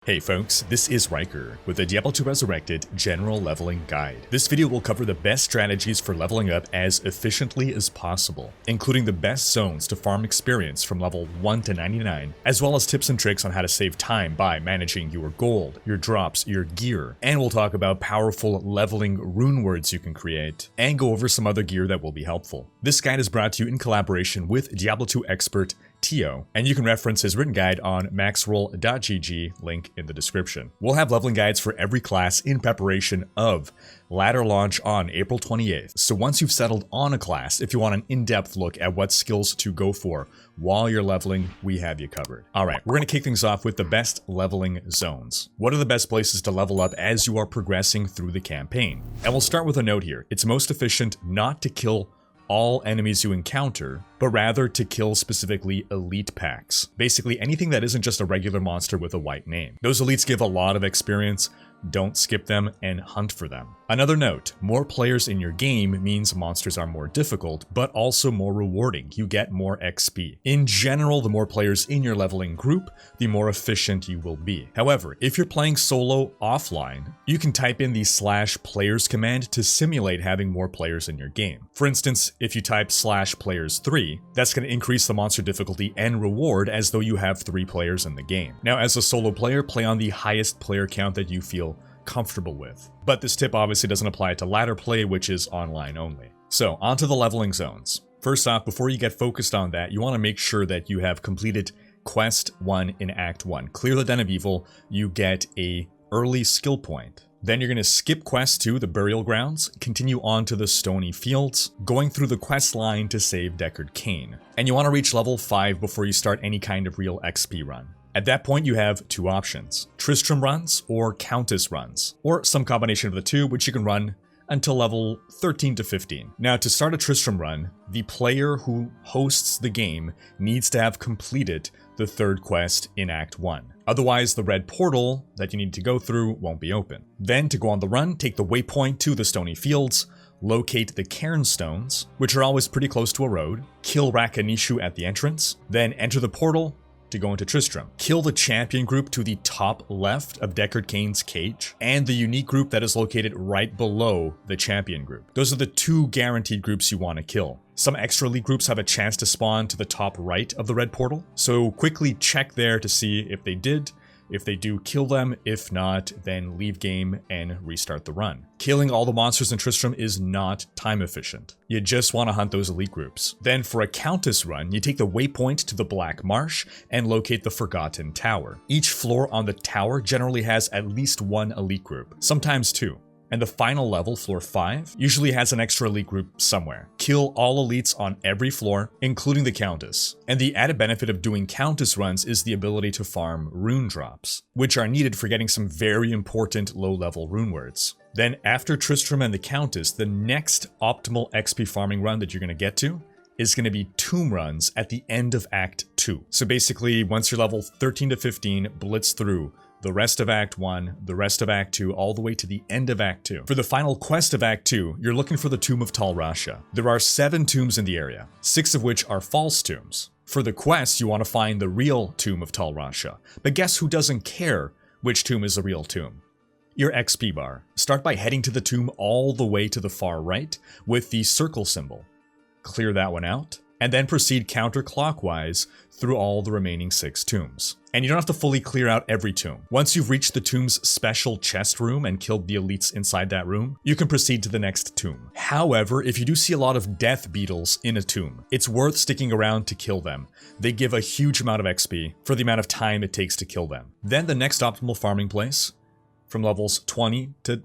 Hey folks, this is Riker with the Diablo 2 Resurrected General Leveling Guide. This video will cover the best strategies for leveling up as efficiently as possible, including the best zones to farm experience from level 1 to 99, as well as tips and tricks on how to save time by managing your gold, your drops, your gear, and we'll talk about powerful leveling runewords you can create, and go over some other gear that will be helpful. This guide is brought to you in collaboration with Diablo 2 expert Tio, and you can reference his written guide on maxroll.gg, link in the description. We'll have leveling guides for every class in preparation of ladder launch on April 28th. So once you've settled on a class, if you want an in-depth look at what skills to go for while you're leveling, we have you covered. Alright, we're going to kick things off with the best leveling zones. What are the best places to level up as you are progressing through the campaign? And we'll start with a note here. It's most efficient not to kill all enemies you encounter, but rather to kill specifically elite packs. Basically anything that isn't just a regular monster with a white name. Those elites give a lot of experience. Don't skip them and hunt for them. Another note, more players in your game means monsters are more difficult, but also more rewarding. You get more XP. In general, the more players in your leveling group, the more efficient you will be. However, if you're playing solo offline, you can type in the /players command to simulate having more players in your game. For instance, if you type /players3, that's going to increase the monster difficulty and reward as though you have 3 players in the game. Now, as a solo player, play on the highest player count that you feel comfortable with. But this tip obviously doesn't apply to ladder play, which is online only. So, onto the leveling zones. First off, before you get focused on that, you want to make sure that you have completed Quest 1 in Act 1. Clear the Den of Evil, you get a early skill point. Then you're going to skip Quest 2, the Burial Grounds, continue on to the Stony Fields, going through the quest line to save Deckard Cain. And you want to reach level 5 before you start any kind of real XP run. At that point, you have 2 options, Tristram runs or Countess runs, or some combination of the two, which you can run until level 13 to 15. Now, to start a Tristram run, the player who hosts the game needs to have completed the 3rd quest in Act 1. Otherwise, the red portal that you need to go through won't be open. Then, to go on the run, take the waypoint to the Stony Fields, locate the Cairn Stones, which are always pretty close to a road, kill Rakanishu at the entrance, then enter the portal to go into Tristram. Kill the champion group to the top left of Deckard Cain's cage, and the unique group that is located right below the champion group. Those are the 2 guaranteed groups you want to kill. Some extra elite groups have a chance to spawn to the top right of the red portal, so quickly check there to see if they did. If they do, kill them. If not, then leave game and restart the run. Killing all the monsters in Tristram is not time efficient. You just want to hunt those elite groups. Then for a Countess run, you take the waypoint to the Black Marsh and locate the Forgotten Tower. Each floor on the tower generally has at least 1 elite group, sometimes 2. And the final level, floor 5, usually has an extra elite group somewhere. Kill all elites on every floor, including the Countess. And the added benefit of doing Countess runs is the ability to farm rune drops, which are needed for getting some very important low-level rune words. Then after Tristram and the Countess, the next optimal XP farming run that you're going to get to is going to be tomb runs at the end of Act 2. So basically, once you're level 13 to 15, blitz through the rest of Act 1, the rest of Act 2, all the way to the end of Act 2. For the final quest of Act 2, you're looking for the Tomb of Tal Rasha. There are 7 tombs in the area, 6 of which are false tombs. For the quest, you want to find the real Tomb of Tal Rasha. But guess who doesn't care which tomb is the real tomb? Your XP bar. Start by heading to the tomb all the way to the far right with the circle symbol. Clear that one out, and then proceed counterclockwise through all the remaining 6 tombs. And you don't have to fully clear out every tomb. Once you've reached the tomb's special chest room and killed the elites inside that room, you can proceed to the next tomb. However, if you do see a lot of death beetles in a tomb, it's worth sticking around to kill them. They give a huge amount of XP for the amount of time it takes to kill them. Then the next optimal farming place, from levels 20 to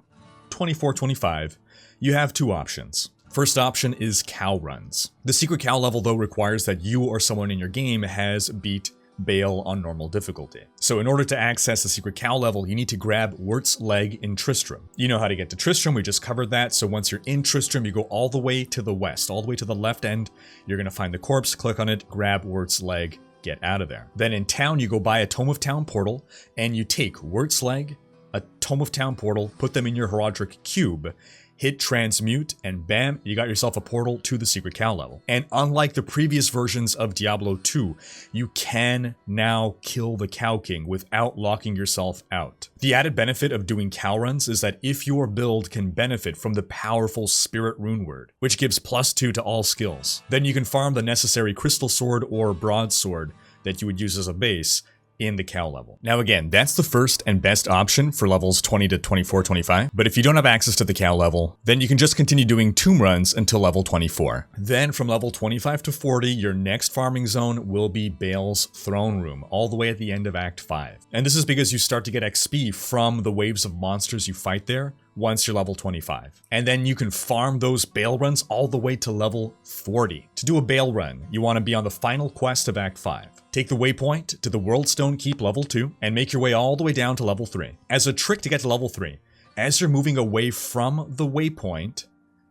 24, 25, you have 2 options. First option is cow runs. The secret cow level, though, requires that you or someone in your game has beat Bale on normal difficulty. So in order to access the secret cow level, you need to grab Wirt's Leg in Tristram. You know how to get to Tristram, we just covered that. So once you're in Tristram, you go all the way to the west, all the way to the left end. You're going to find the corpse, click on it, grab Wirt's Leg, get out of there. Then in town, you go buy a Tome of Town portal, and you take Wirt's Leg, a Tome of Town portal, put them in your Herodric Cube, hit transmute, and bam, you got yourself a portal to the secret cow level. And unlike the previous versions of Diablo 2, you can now kill the Cow King without locking yourself out. The added benefit of doing cow runs is that if your build can benefit from the powerful Spirit Runeword, which gives +2 to all skills, then you can farm the necessary Crystal Sword or Broadsword that you would use as a base in the cow level. Now again, that's the first and best option for levels 20 to 24, 25, but if you don't have access to the cow level, then you can just continue doing tomb runs until level 24. Then from level 25 to 40, your next farming zone will be Baal's Throne Room, all the way at the end of Act 5. And this is because you start to get XP from the waves of monsters you fight there once you're level 25. And then you can farm those Baal runs all the way to level 40. To do a Baal run, you want to be on the final quest of Act 5. Take the waypoint to the Worldstone Keep level 2 and make your way all the way down to level 3. As a trick to get to level 3, as you're moving away from the waypoint,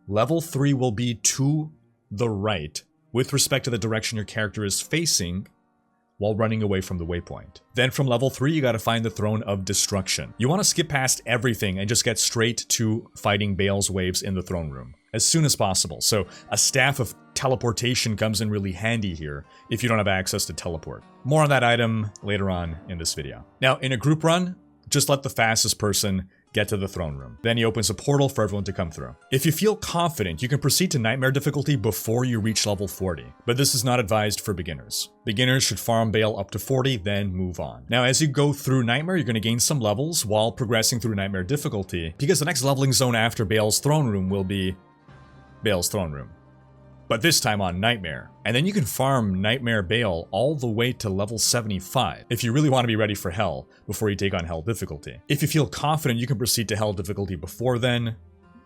level 3 will be to the right with respect to the direction your character is facing while running away from the waypoint. Then from level 3, you gotta find the Throne of Destruction. You wanna skip past everything and just get straight to fighting Baal's waves in the throne room as soon as possible. So a staff of teleportation comes in really handy here if you don't have access to teleport. More on that item later on in this video. Now, in a group run, just let the fastest person get to the throne room. Then he opens a portal for everyone to come through. If you feel confident, you can proceed to Nightmare difficulty before you reach level 40, but this is not advised for beginners. Beginners should farm Baal up to 40, then move on. Now, as you go through Nightmare, you're going to gain some levels while progressing through Nightmare difficulty, because the next leveling zone after Baal's Throne Room will be Baal's Throne Room, but this time on Nightmare. And then you can farm Nightmare Baal all the way to level 75 if you really want to be ready for Hell before you take on Hell difficulty. If you feel confident, you can proceed to Hell difficulty before then,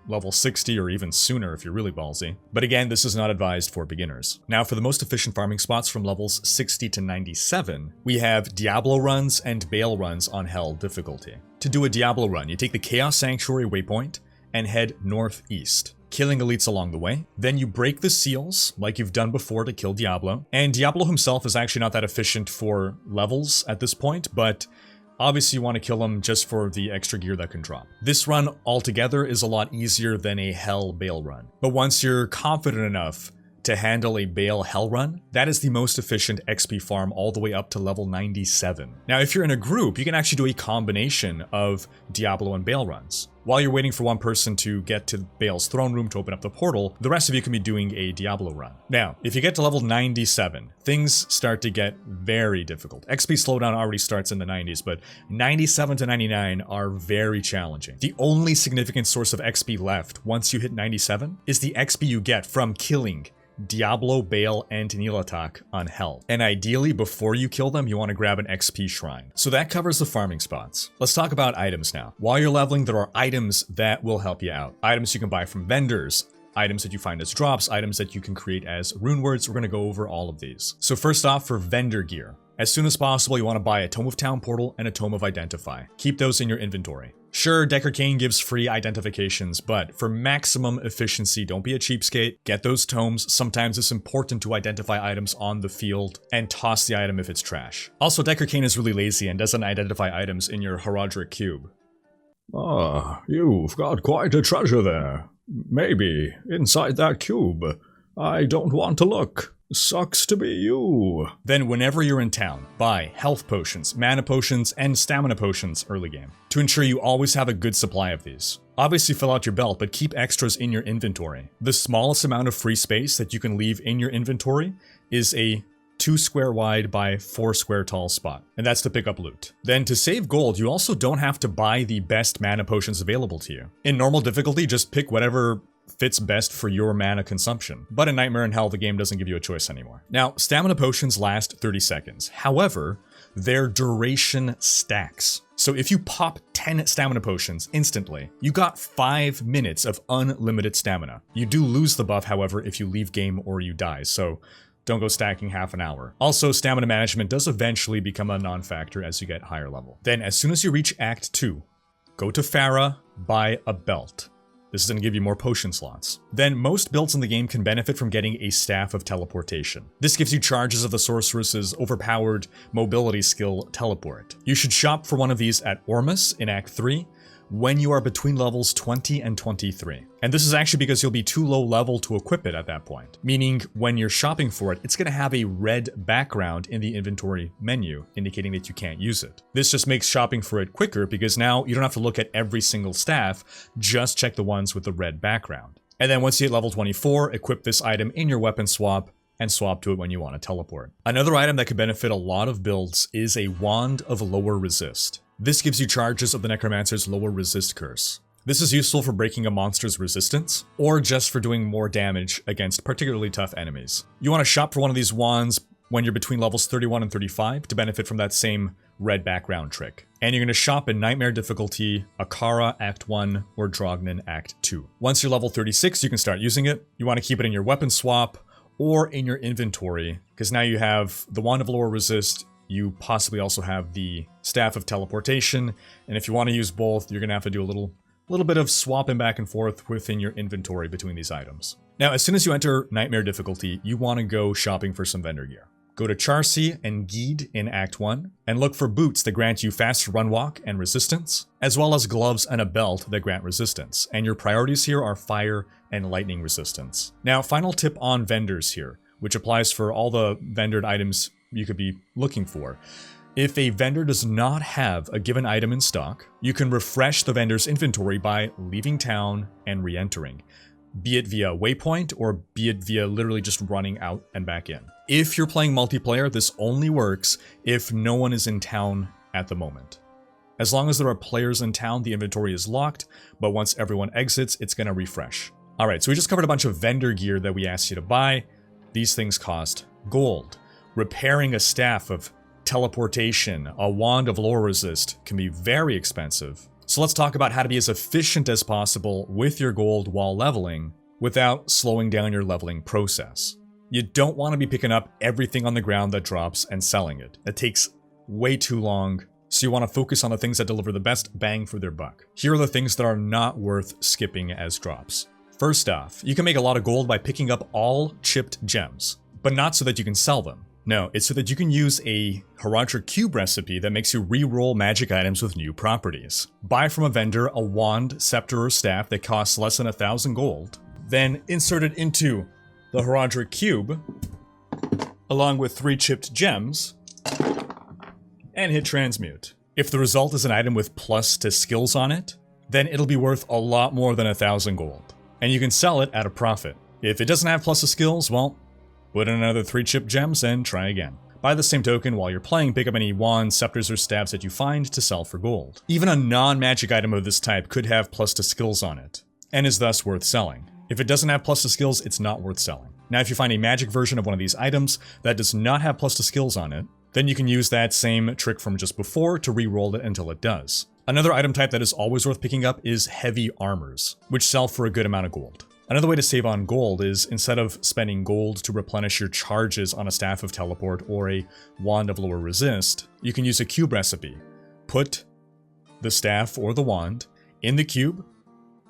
level 60 or even sooner if you're really ballsy. But again, this is not advised for beginners. Now for the most efficient farming spots from levels 60 to 97, we have Diablo runs and Baal runs on Hell difficulty. To do a Diablo run, you take the Chaos Sanctuary waypoint and head northeast, killing elites along the way. Then you break the seals, like you've done before to kill Diablo. And Diablo himself is actually not that efficient for levels at this point, but obviously you want to kill him just for the extra gear that can drop. This run altogether is a lot easier than a Hell Baal run. But once you're confident enough to handle a Baal Hell run, that is the most efficient XP farm all the way up to level 97. Now, if you're in a group, you can actually do a combination of Diablo and Baal runs. While you're waiting for one person to get to Baal's Throne Room to open up the portal, the rest of you can be doing a Diablo run. Now, if you get to level 97, things start to get very difficult. XP slowdown already starts in the 90s, but 97 to 99 are very challenging. The only significant source of XP left once you hit 97 is the XP you get from killing Diablo, Baal, and Nilatak on Hell. And ideally, before you kill them, you want to grab an XP shrine. So that covers the farming spots. Let's talk about items now. While you're leveling, there are items that will help you out. Items you can buy from vendors, items that you find as drops, items that you can create as runewords. We're going to go over all of these. So first off, for vendor gear, as soon as possible, you want to buy a Tome of Town Portal and a Tome of Identify. Keep those in your inventory. Sure, Decker Kane gives free identifications, but for maximum efficiency, don't be a cheapskate. Get those tomes. Sometimes it's important to identify items on the field and toss the item if it's trash. Also, Decker Kane is really lazy and doesn't identify items in your Herodric Cube. Ah, you've got quite a treasure there. Maybe inside that cube. I don't want to look. Sucks to be you. Then whenever you're in town, buy health potions, mana potions, and stamina potions early game to ensure you always have a good supply of these. Obviously fill out your belt, but keep extras in your inventory. The smallest amount of free space that you can leave in your inventory is a 2 square wide by 4 square tall spot, and that's to pick up loot. Then to save gold, you also don't have to buy the best mana potions available to you. In normal difficulty, just pick whatever fits best for your mana consumption. But in Nightmare and Hell, the game doesn't give you a choice anymore. Now, stamina potions last 30 seconds. However, their duration stacks. So if you pop 10 stamina potions instantly, you got 5 minutes of unlimited stamina. You do lose the buff, however, if you leave game or you die, so don't go stacking half an hour. Also, stamina management does eventually become a non-factor as you get higher level. Then, as soon as you reach Act 2, go to Farah, buy a belt. This is going to give you more potion slots. Then most builds in the game can benefit from getting a Staff of Teleportation. This gives you charges of the Sorceress's overpowered mobility skill Teleport. You should shop for one of these at Ormus in Act 3, when you are between levels 20 and 23. And this is actually because you'll be too low level to equip it at that point. Meaning when you're shopping for it, it's going to have a red background in the inventory menu, indicating that you can't use it. This just makes shopping for it quicker because now you don't have to look at every single staff, just check the ones with the red background. And then once you hit level 24, equip this item in your weapon swap and swap to it when you want to teleport. Another item that could benefit a lot of builds is a Wand of Lower Resist. This gives you charges of the Necromancer's Lower Resist curse. This is useful for breaking a monster's resistance, or just for doing more damage against particularly tough enemies. You want to shop for one of these wands when you're between levels 31 and 35 to benefit from that same red background trick. And you're going to shop in Nightmare difficulty, Akara Act 1, or Drognin Act 2. Once you're level 36, you can start using it. You want to keep it in your weapon swap, or in your inventory, because now you have the Wand of Lower Resist, you possibly also have the Staff of Teleportation, and if you want to use both, you're going to have to do a little bit of swapping back and forth within your inventory between these items. Now, as soon as you enter Nightmare difficulty, you want to go shopping for some vendor gear. Go to Charsi and Geed in Act 1, and look for boots that grant you fast run walk and resistance, as well as gloves and a belt that grant resistance, and your priorities here are fire and lightning resistance. Now, final tip on vendors here, which applies for all the vendored items you could be looking for. If a vendor does not have a given item in stock, you can refresh the vendor's inventory by leaving town and re-entering, be it via waypoint or be it via literally just running out and back in. If you're playing multiplayer, this only works if no one is in town at the moment. As long as there are players in town, the inventory is locked, but once everyone exits, it's going to refresh. Alright, so we just covered a bunch of vendor gear that we asked you to buy. These things cost gold. Repairing a staff of teleportation, a wand of lower resist, can be very expensive. So let's talk about how to be as efficient as possible with your gold while leveling without slowing down your leveling process. You don't want to be picking up everything on the ground that drops and selling it. It takes way too long, so you want to focus on the things that deliver the best bang for their buck. Here are the things that are not worth skipping as drops. First off, you can make a lot of gold by picking up all chipped gems, but not so that you can sell them. No, it's so that you can use a Heraldric Cube recipe that makes you re-roll magic items with new properties. Buy from a vendor a wand, scepter, or staff that costs less than 1,000 gold, then insert it into the Heraldric Cube, along with 3 chipped gems, and hit transmute. If the result is an item with plus to skills on it, then it'll be worth a lot more than 1,000 gold, and you can sell it at a profit. If it doesn't have plus to skills, well, put in another 3 chipped gems and try again. By the same token, while you're playing, pick up any wands, scepters, or staves that you find to sell for gold. Even a non-magic item of this type could have plus to skills on it, and is thus worth selling. If it doesn't have plus to skills, it's not worth selling. Now, if you find a magic version of one of these items that does not have plus to skills on it, then you can use that same trick from just before to re-roll it until it does. Another item type that is always worth picking up is heavy armors, which sell for a good amount of gold. Another way to save on gold is, instead of spending gold to replenish your charges on a Staff of Teleport or a Wand of Lower Resist, you can use a cube recipe. Put the staff or the wand in the cube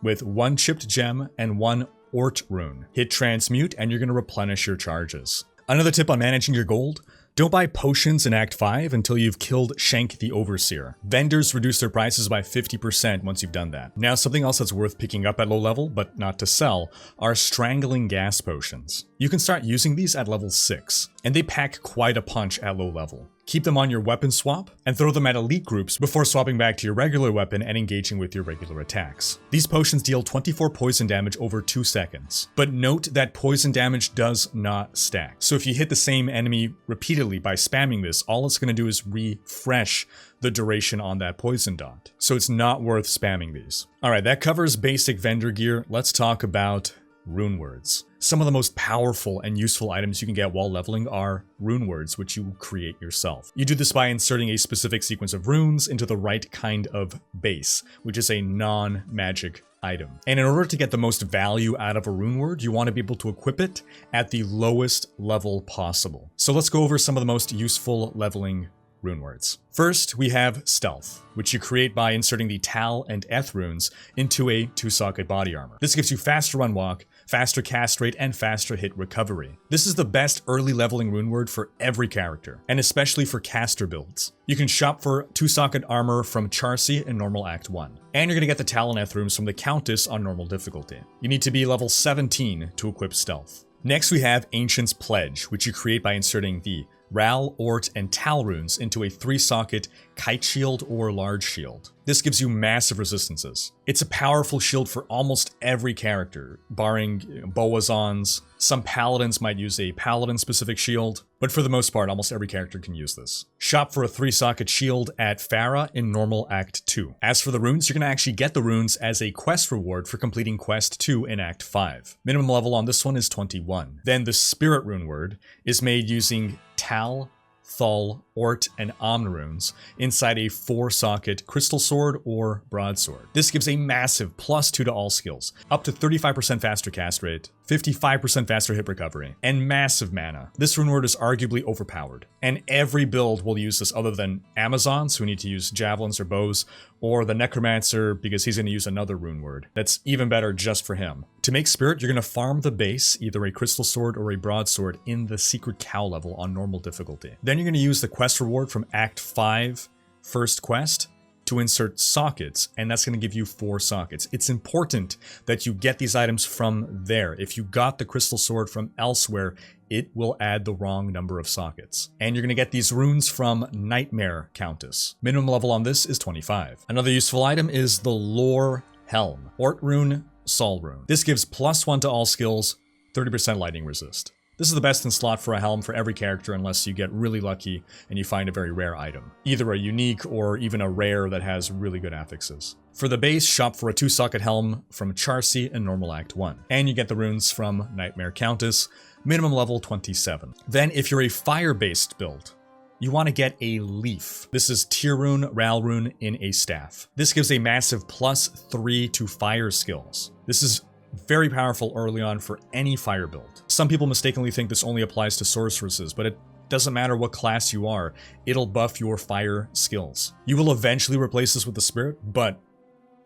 with 1 chipped gem and 1 Ort rune. Hit transmute and you're going to replenish your charges. Another tip on managing your gold: don't buy potions in Act 5 until you've killed Shank the Overseer. Vendors reduce their prices by 50% once you've done that. Now, something else that's worth picking up at low level, but not to sell, are Strangling Gas Potions. You can start using these at level 6, and they pack quite a punch at low level. Keep them on your weapon swap, and throw them at elite groups before swapping back to your regular weapon and engaging with your regular attacks. These potions deal 24 poison damage over 2 seconds, but note that poison damage does not stack. So if you hit the same enemy repeatedly by spamming this, all it's going to do is refresh the duration on that poison dot. So it's not worth spamming these. Alright, that covers basic vendor gear. Let's talk about Runewords. Some of the most powerful and useful items you can get while leveling are Runewords, which you will create yourself. You do this by inserting a specific sequence of runes into the right kind of base, which is a non-magic item. And in order to get the most value out of a runeword, you want to be able to equip it at the lowest level possible. So let's go over some of the most useful leveling runewords. First, we have Stealth, which you create by inserting the Tal and Eth runes into a 2-socket body armor. This gives you faster run walk, faster cast rate, and faster hit recovery. This is the best early leveling rune word for every character, and especially for caster builds. You can shop for 2-socket armor from Charsi in normal Act 1. And you're going to get the Taloneth runes from the Countess on normal difficulty. You need to be level 17 to equip Stealth. Next we have Ancient's Pledge, which you create by inserting the Ral, Ort, and Tal runes into a 3-socket Kite Shield or Large Shield. This gives you massive resistances. It's a powerful shield for almost every character, barring Boazons. Some Paladins might use a Paladin-specific shield, but for the most part, almost every character can use this. Shop for a 3-socket shield at Farah in normal Act 2. As for the runes, you're going to actually get the runes as a quest reward for completing Quest 2 in Act 5. Minimum level on this one is 21. Then the Spirit rune word is made using Tal, Thal, Ort, and Omn runes inside a 4-socket Crystal Sword or Broadsword. This gives a massive +2 to all skills, up to 35% faster cast rate, 55% faster hit recovery, and massive mana. This rune word is arguably overpowered, and every build will use this other than Amazons, who need to use javelins or bows, or the Necromancer, because he's going to use another rune word that's even better just for him. To make Spirit, you're going to farm the base, either a Crystal Sword or a Broadsword, in the Secret Cow level on normal difficulty. Then you're going to use the quest reward from Act 5, first quest, to insert sockets, and that's going to give you 4 sockets. It's important that you get these items from there. If you got the Crystal Sword from elsewhere, it will add the wrong number of sockets. And you're going to get these runes from Nightmare Countess. Minimum level on this is 25. Another useful item is the Lore Helm. Ort rune, Sol rune. This gives +1 to all skills, 30% lightning resist. This is the best in slot for a helm for every character unless you get really lucky and you find a very rare item. Either a unique or even a rare that has really good affixes. For the base, shop for a 2-socket helm from Charsi in normal Act 1. And you get the runes from Nightmare Countess, minimum level 27. Then if you're a fire-based build, you want to get a Leaf. This is Tier rune, Ral rune in a staff. This gives a massive +3 to fire skills. This is very powerful early on for any fire build. Some people mistakenly think this only applies to sorceresses, but it doesn't matter what class you are, it'll buff your fire skills. You will eventually replace this with the Spirit, but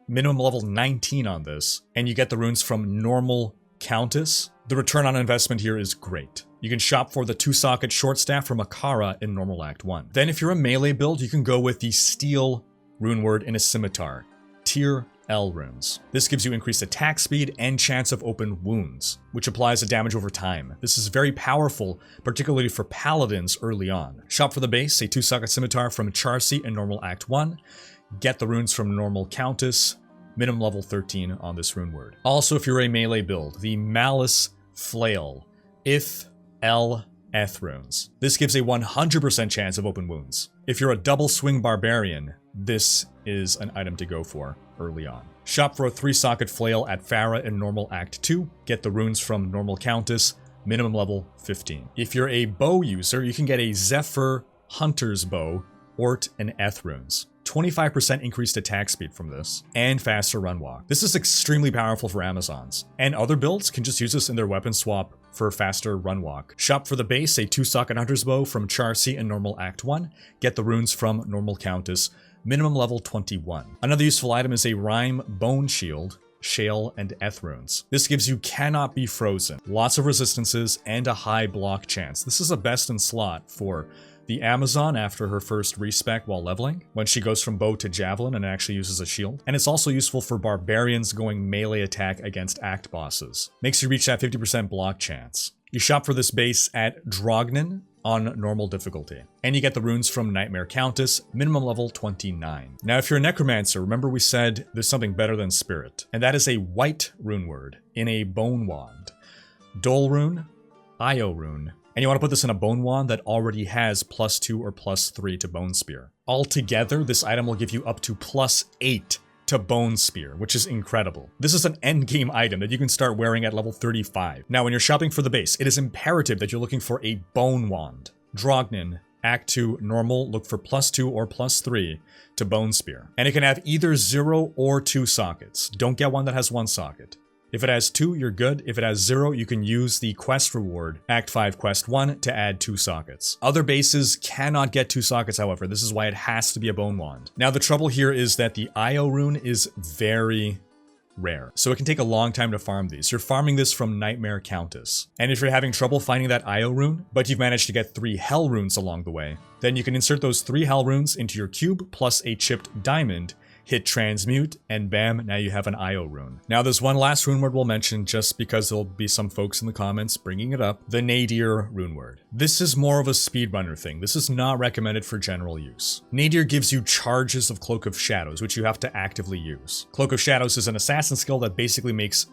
minimum level 19 on this, and you get the runes from normal Countess. The return on investment here is great. You can shop for the 2-socket short staff from Akara in normal Act 1. Then if you're a melee build, you can go with the Steel rune word in a scimitar. Tier L runes. This gives you increased attack speed and chance of open wounds, which applies a damage over time. This is very powerful, particularly for paladins early on. Shop for the base, a 2-socket scimitar from Charsi in normal Act 1. Get the runes from normal Countess, minimum level 13 on this rune word. Also, if you're a melee build, the Malice Flail, Ith, L, Eth runes. This gives a 100% chance of open wounds. If you're a double swing barbarian, this is an item to go for early on. Shop for a 3-socket flail at Farah in normal Act 2. Get the runes from normal Countess, minimum level 15. If you're a bow user, you can get a Zephyr Hunter's Bow, Ort, and Eth runes. 25% increased attack speed from this, and faster run walk. This is extremely powerful for Amazons, and other builds can just use this in their weapon swap for faster run walk. Shop for the base, a 2-socket Hunter's Bow from Charsi in normal Act 1. Get the runes from normal Countess, minimum level 21. Another useful item is a Rhyme Bone Shield, Shale, and Eth runes. This gives you Cannot Be Frozen, lots of resistances, and a high block chance. This is a best in slot for the Amazon after her first respec while leveling, when she goes from bow to javelin and actually uses a shield. And it's also useful for barbarians going melee attack against act bosses. Makes you reach that 50% block chance. You shop for this base at Drognin on normal difficulty. And you get the runes from Nightmare Countess, minimum level 29. Now if you're a Necromancer, remember we said there's something better than Spirit, and that is a white rune word in a Bone Wand. Dole rune, Io rune, and you want to put this in a Bone Wand that already has +2 or +3 to Bone Spear. Altogether, this item will give you up to +8 to Bone Spear, which is incredible. This is an endgame item that you can start wearing at level 35. Now, when you're shopping for the base, it is imperative that you're looking for a Bone Wand. Drognin, Act 2, normal, look for +2 or +3 to Bone Spear. And it can have either 0 or 2 sockets. Don't get one that has 1 socket. If it has 2, you're good. If it has 0, you can use the quest reward, Act 5 Quest 1, to add 2 sockets. Other bases cannot get 2 sockets, however. This is why it has to be a Bone Wand. Now, the trouble here is that the Io rune is very, rare. So it can take a long time to farm these. You're farming this from Nightmare Countess. And if you're having trouble finding that Io rune, but you've managed to get 3 Hell runes along the way, then you can insert those 3 Hell runes into your cube plus a chipped diamond, hit transmute, and bam, now you have an Io rune. Now there's one last rune word we'll mention just because there'll be some folks in the comments bringing it up, the Nadir rune word. This is more of a speedrunner thing. This is not recommended for general use. Nadir gives you charges of Cloak of Shadows, which you have to actively use. Cloak of Shadows is an assassin skill that basically makes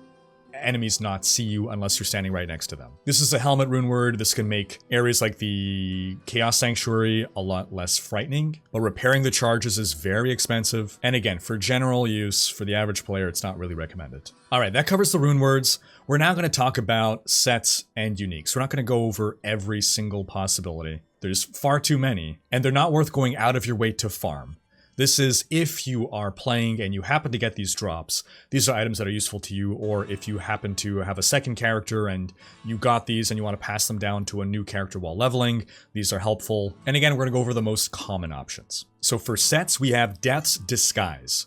enemies not see you unless you're standing right next to them. This is a helmet rune word. This can make areas like the Chaos Sanctuary a lot less frightening, but repairing the charges is very expensive. And again, for general use, for the average player, it's not really recommended. All right, that covers the rune words. We're now going to talk about sets and uniques. We're not going to go over every single possibility. There's far too many, and they're not worth going out of your way to farm. This is if you are playing and you happen to get these drops. These are items that are useful to you, or if you happen to have a second character and you got these and you want to pass them down to a new character while leveling, these are helpful. And again, we're going to go over the most common options. So for sets, we have Death's Disguise.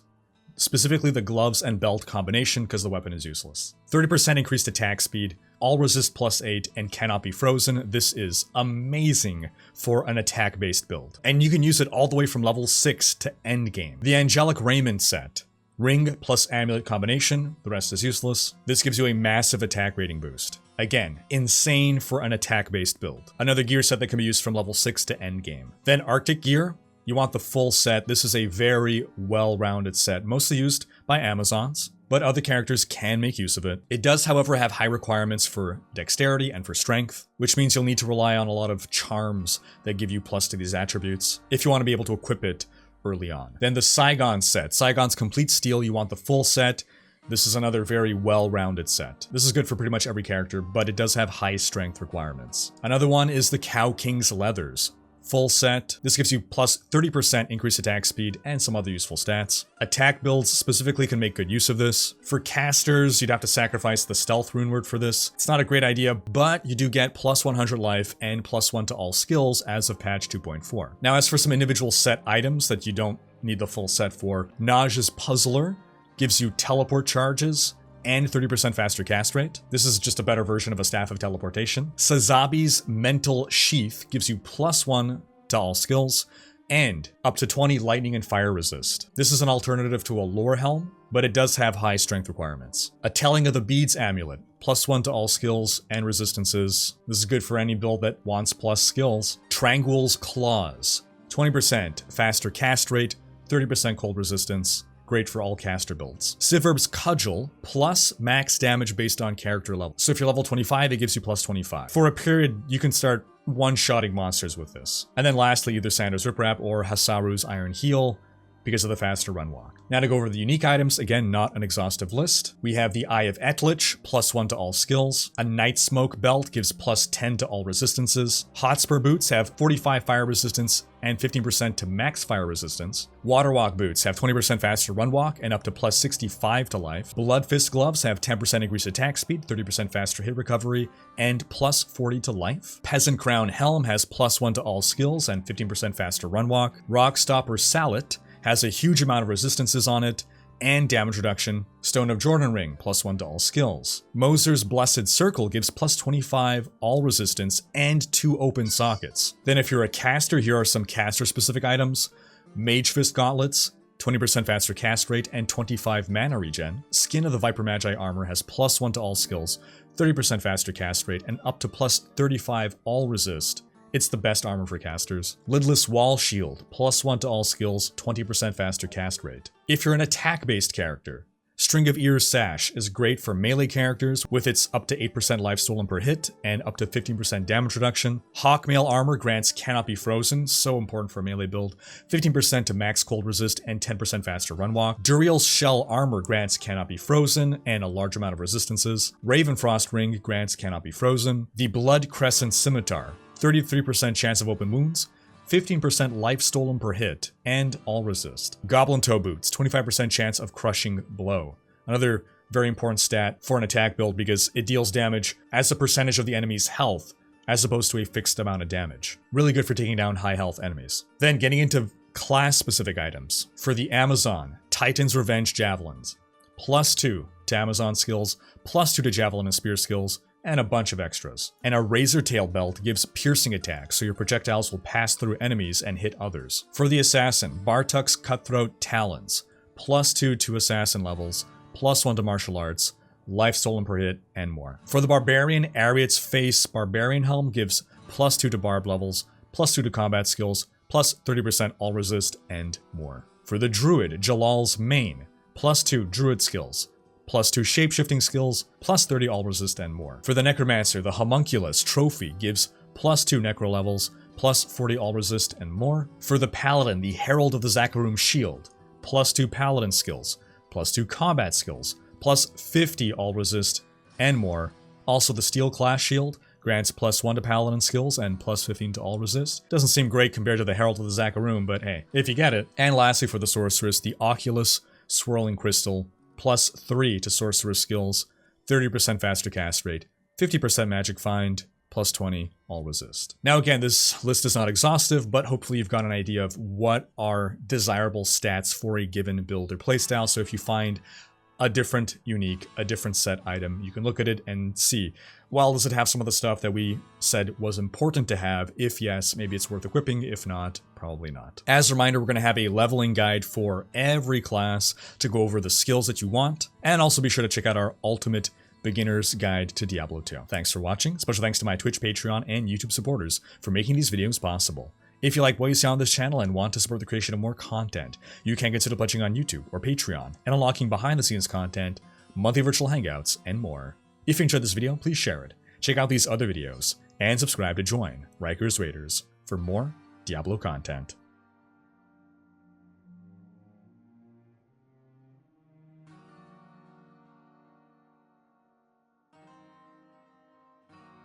Specifically the gloves and belt combination because the weapon is useless. 30% increased attack speed, all resist +8, and cannot be frozen. This is amazing for an attack-based build. And you can use it all the way from level 6 to endgame. The Angelic Raiment set. Ring plus amulet combination, the rest is useless. This gives you a massive attack rating boost. Again, insane for an attack-based build. Another gear set that can be used from level 6 to endgame. Then Arctic gear. You want the full set. This is a very well-rounded set, mostly used by Amazons, but other characters can make use of it. It does, however, have high requirements for dexterity and for strength, which means you'll need to rely on a lot of charms that give you plus to these attributes if you want to be able to equip it early on. Then the Saigon set. Saigon's Complete Steel, you want the full set. This is another very well-rounded set. This is good for pretty much every character, but it does have high strength requirements. Another one is the Cow King's Leathers. Full set. This gives you plus 30% increased attack speed and some other useful stats. Attack builds specifically can make good use of this. For casters, you'd have to sacrifice the stealth rune word for this. It's not a great idea, but you do get plus 100 life and +1 to all skills as of patch 2.4. Now, as for some individual set items that you don't need the full set for, Naj's Puzzler gives you teleport charges and 30% faster cast rate. This is just a better version of a Staff of Teleportation. Sazabi's Mental Sheath gives you +1 to all skills, and up to 20 lightning and fire resist. This is an alternative to a Lore Helm, but it does have high strength requirements. A Telling of the Beads Amulet, +1 to all skills and resistances. This is good for any build that wants plus skills. Tranguil's Claws, 20% faster cast rate, 30% cold resistance. Great for all caster builds. Siverb's Cudgel, plus max damage based on character level. So if you're level 25, it gives you +25. For a period, you can start one-shotting monsters with this. And then lastly, either Sandra's Riprap or Hasaru's Iron Heel, because of the faster run walk. Now to go over the unique items, again, not an exhaustive list. We have the Eye of Etlich, +1 to all skills. A Night Smoke Belt gives +10 to all resistances. Hotspur Boots have 45 fire resistance and 15% to max fire resistance. Waterwalk Boots have 20% faster run walk and up to +65 to life. Blood Fist Gloves have 10% increased attack speed, 30% faster hit recovery, and +40 to life. Peasant Crown Helm has +1 to all skills and 15% faster run walk. Rockstopper Sallet has a huge amount of resistances on it, and damage reduction. Stone of Jordan Ring, +1 to all skills. Moser's Blessed Circle gives +25 all resistance and 2 open sockets. Then if you're a caster, here are some caster-specific items. Mage Fist Gauntlets, 20% faster cast rate and 25 mana regen. Skin of the Viper Magi armor has +1 to all skills, 30% faster cast rate, and up to +35 all resist. It's the best armor for casters. Lidless Wall Shield, +1 to all skills, 20% faster cast rate. If you're an attack-based character, String of Ears Sash is great for melee characters with its up to 8% life stolen per hit and up to 15% damage reduction. Hawkmail Armor grants Cannot Be Frozen, so important for a melee build. 15% to max cold resist and 10% faster run walk. Duriel's Shell Armor grants Cannot Be Frozen and a large amount of resistances. Ravenfrost Ring grants Cannot Be Frozen. The Blood Crescent Scimitar, 33% chance of open wounds, 15% life stolen per hit, and all resist. Goblin Toe Boots, 25% chance of crushing blow. Another very important stat for an attack build because it deals damage as a percentage of the enemy's health, as opposed to a fixed amount of damage. Really good for taking down high health enemies. Then getting into class-specific items. For the Amazon, Titan's Revenge Javelins, +2 to Amazon skills, +2 to Javelin and Spear skills, and a bunch of extras. And a Razor Tail belt gives piercing attacks, so your projectiles will pass through enemies and hit others. For the Assassin, Bartuk's Cutthroat Talons, +2 to Assassin levels, +1 to Martial Arts, life stolen per hit, and more. For the Barbarian, Ariat's Face Barbarian Helm gives +2 to Barb levels, +2 to combat skills, plus 30% all resist, and more. For the Druid, Jalal's Mane, +2 Druid skills, +2 shapeshifting skills, +30 all resist, and more. For the Necromancer, the Homunculus Trophy gives +2 Necro levels, +40 all resist, and more. For the Paladin, the Herald of the Zakarum Shield, +2 Paladin skills, +2 combat skills, +50 all resist, and more. Also, the Steel Class Shield grants +1 to Paladin skills and +15 to all resist. Doesn't seem great compared to the Herald of the Zakarum, but hey, if you get it. And lastly, for the Sorceress, the Oculus Swirling Crystal, +3 to Sorceress skills, 30% faster cast rate, 50% magic find, +20 all resist. Now again, this list is not exhaustive, but hopefully you've got an idea of what are desirable stats for a given build or playstyle. So if you find a different unique, a different set item, you can look at it and see, well, does it have some of the stuff that we said was important to have? If yes, maybe it's worth equipping. If not, probably not. As a reminder, we're going to have a leveling guide for every class to go over the skills that you want, and also be sure to check out our ultimate beginner's guide to Diablo 2. Thanks for watching. Special thanks to my Twitch, Patreon, and YouTube supporters for making these videos possible. If you like what you see on this channel and want to support the creation of more content, you can consider pledging on YouTube or Patreon and unlocking behind-the-scenes content, monthly virtual hangouts, and more. If you enjoyed this video, please share it, check out these other videos, and subscribe to join Riker's Raiders for more Diablo content.